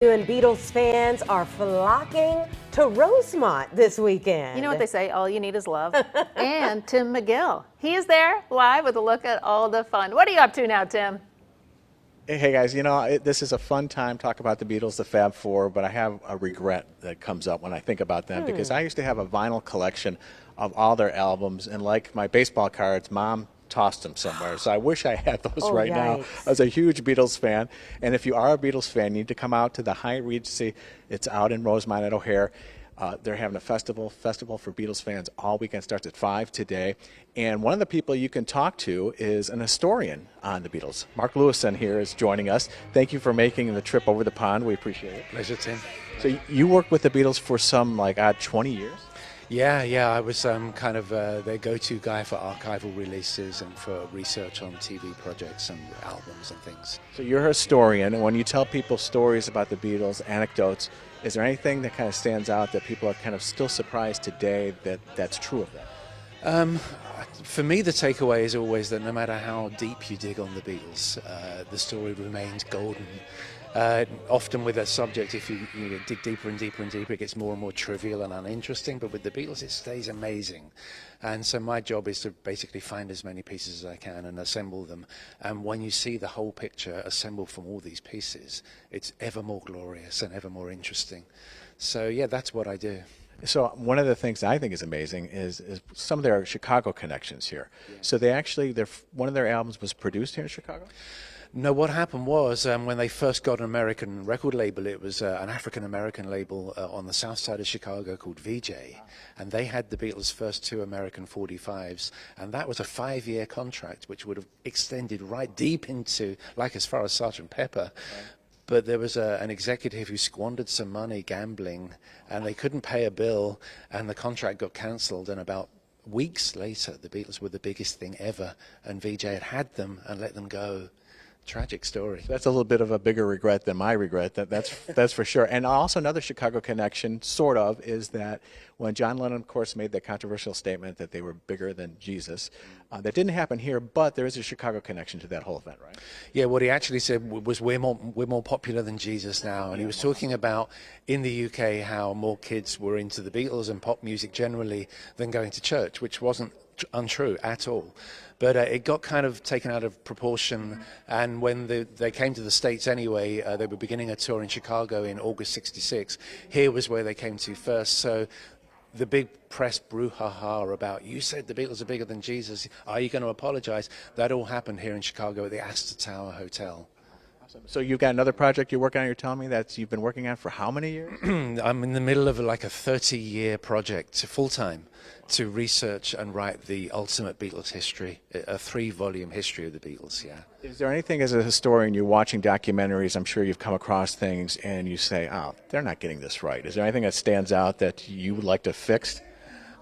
And Beatles fans are flocking to Rosemont this weekend. You know what they say, all you need is love. And Tim McGill. He is there live with a look at all the fun. What are you up to now, Tim? Hey guys, you know, this is a fun time to talk about the Beatles, the Fab Four, but I have a regret that comes up when I think about them because I used to have a vinyl collection of all their albums, and like my baseball cards, Mom tossed them somewhere. So I wish I had those right now. I was a huge Beatles fan, and if you are a Beatles fan, you need to come out to the Hyatt Regency. It's out in Rosemont at O'Hare. They're having a festival for Beatles fans all weekend. Starts at 5 today. And one of the people you can talk to is an historian on the Beatles. Mark Lewison here is joining us. Thank you for making the trip over the pond. We appreciate it. Pleasure, Tim. So you worked with the Beatles for some 20 years? Yeah, I was kind of their go-to guy for archival releases and for research on TV projects and albums and things. So you're a historian, and when you tell people stories about the Beatles, anecdotes, is there anything that kind of stands out that people are kind of still surprised today that's true of that? For me, the takeaway is always that no matter how deep you dig on the Beatles, the story remains golden. Often with a subject, if you dig deeper and deeper and deeper, it gets more and more trivial and uninteresting. But with the Beatles, it stays amazing. And so my job is to basically find as many pieces as I can and assemble them. And when you see the whole picture assembled from all these pieces, it's ever more glorious and ever more interesting. So yeah, that's what I do. So one of the things I think is amazing is some of their Chicago connections here. Yeah. So they actually, one of their albums was produced here in Chicago? No, what happened was when they first got an American record label, it was an African-American label on the south side of Chicago called VJ. And they had the Beatles' first 2 American 45s. And that was a 5-year contract, which would have extended right deep into, like as far as Sgt. Pepper. Right. But there was an executive who squandered some money gambling, and they couldn't pay a bill, and the contract got cancelled. And about weeks later, the Beatles were the biggest thing ever, and VJ had them and let them go. Tragic story. That's a little bit of a bigger regret than my regret. That's for sure. And also another Chicago connection, sort of, is that when John Lennon, of course, made that controversial statement that they were bigger than Jesus, that didn't happen here, but there is a Chicago connection to that whole event, right? Yeah, what he actually said was we're more popular than Jesus now, and he was talking about in the UK how more kids were into the Beatles and pop music generally than going to church, which wasn't untrue at all. But it got kind of taken out of proportion, and when they came to the States anyway, they were beginning a tour in Chicago in August '66. Here was where they came to first, so the big press brouhaha about, you said the Beatles are bigger than Jesus, are you going to apologize? That all happened here in Chicago at the Astor Tower Hotel. So you've got another project you're working on, you're telling me, that you've been working on for how many years? I'm in the middle of like a 30-year project, full-time, to research and write the ultimate Beatles history, a 3-volume history of the Beatles, yeah. Is there anything as a historian, you're watching documentaries, I'm sure you've come across things, and you say, oh, they're not getting this right. Is there anything that stands out that you would like to fix?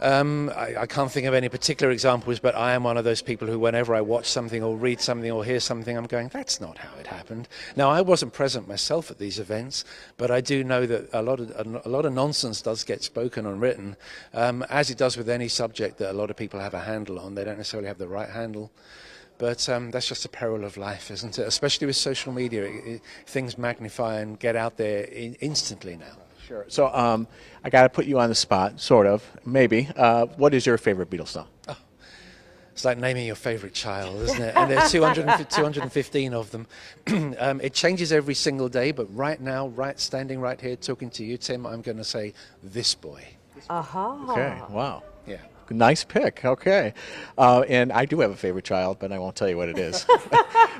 I can't think of any particular examples, but I am one of those people who whenever I watch something or read something or hear something, I'm going, that's not how it happened. Now, I wasn't present myself at these events, but I do know that a lot of nonsense does get spoken and written, as it does with any subject that a lot of people have a handle on. They don't necessarily have the right handle. But that's just a peril of life, isn't it? Especially with social media, things magnify and get out there instantly now. Sure. So I got to put you on the spot, sort of, maybe. What is your favorite Beatles song? Oh, it's like naming your favorite child, isn't it? And there's 215 of them. It changes every single day, but right now, standing right here talking to you, Tim, I'm going to say This Boy. Aha. Okay, wow. Yeah. Nice pick. Okay. And I do have a favorite child, but I won't tell you what it is.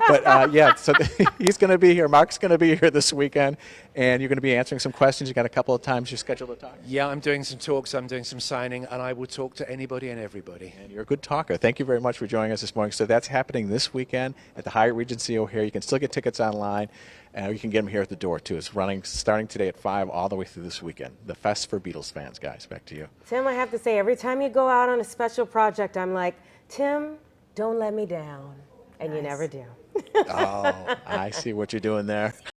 But yeah, so he's going to be here. Mark's going to be here this weekend, and you're going to be answering some questions. You got a couple of times you're scheduled to talk. Yeah, I'm doing some talks, I'm doing some signing, and I will talk to anybody and everybody. And you're a good talker. Thank you very much for joining us this morning. So that's happening this weekend at the Hyatt Regency O'Hare. You can still get tickets online. You can get them here at the door, too. It's running starting today at 5 all the way through this weekend. The Fest For Beatles Fans, guys. Back to you. Tim, I have to say, every time you go out on a special project, I'm like, Tim, don't let me down. And you never do. Oh, I see what you're doing there.